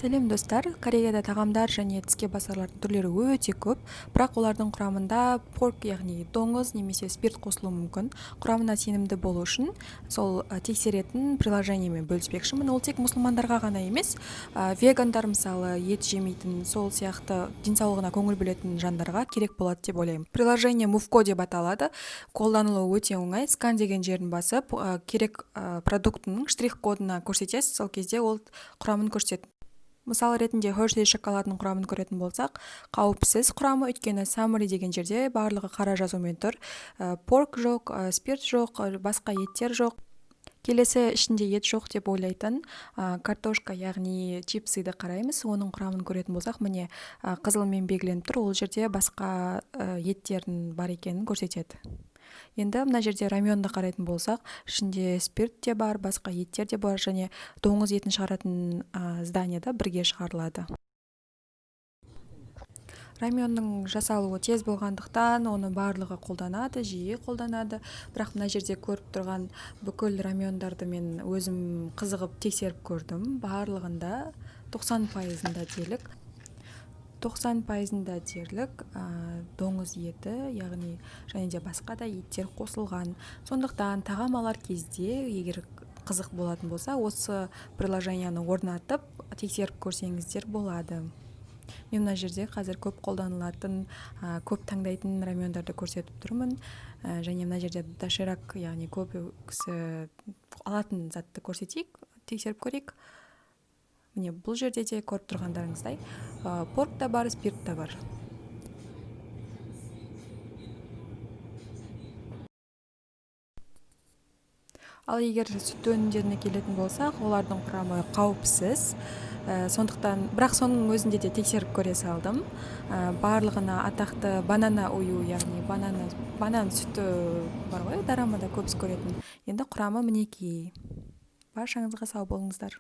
Сәлем достар, Кореяда тағамдар және тіске басарлардың түрлері өте көп, бірақ олардың құрамында порк, яғни доңыз немесе спирт қосылуы мүмкін. Құрамына сенімді болу үшін сол тексеретін приложениемен бөліспекшімін. Ол тек мұсылмандарға ғана емес, вегандар мысалы ет жемейтін, сол сияқты денсаулығына көңіл бөлетін жандарға керек болады деп ойлаймын. Приложение Mufco деп аталады. Қолданылуы өте оңай. Скан деген жерін басып, керек продуктының штрих-кодына көрсетесіз, сол кезде ол құрамын көрсетеді. Мысал ретінде Hershey шоколадының құрамын көретін болсақ, қауіпсіз құрамы, өйткені summary деген жерде барлығы қара жазумен тұр. Порк жоқ, спирт жоқ, басқа еттер жоқ. Келесі ішінде ет жоқ деп ойлайтын картошка, яғни чипсыды қараймыз. Оның құрамын көретін болсақ, міне қызылмен белгіленіп тұр. Ол жерде басқа еттердің бар екенін көрсетеді. Енді мына жерде раменді қарайтын болсақ, ішінде спирт те бар, басқа еттер де бар, және доңыз етін шығаратын зданияда бірге шығарылады. Раменнің жасалуы тез болғандықтан оны барлығы қолданады, жиі қолданады. Бірақ мына жерде көріп тұрған бүкіл рамендарды мен өзім қызығып тексеріп көрдім. Барлығында 90%-ында дерлік 90%-ында дерлік доңыз еті, яғни және де басқа да еттер қосылған. Сондықтан тағам алар кезде, егер қызық болатын болса, осы приложенияны орнатып тексеріп көрсеңіздер болады. Мен мына жерде қазір көп қолданылатын, көп таңдайтын рамендарды көрсетіп тұрмын. Және мына жерде доширак, яғни көп кісі алатын затты көрсетейік, тексеріп көрейік. Міне бұл жерде де көріп тұрғандарыңыздай порк та бар, спирт та бар. Ал егер сүт өнімдеріне келетін болсақ, олардың құрамы қауіпсіз. Бірақ соның өзінде де тексеріп көре салдым. Барлығына атақты банана ою, яғни банан сүті бар ғой, дорамада көбісі көретін. Енді құрамы мінекей. Баршаңызға сау болыңыздар.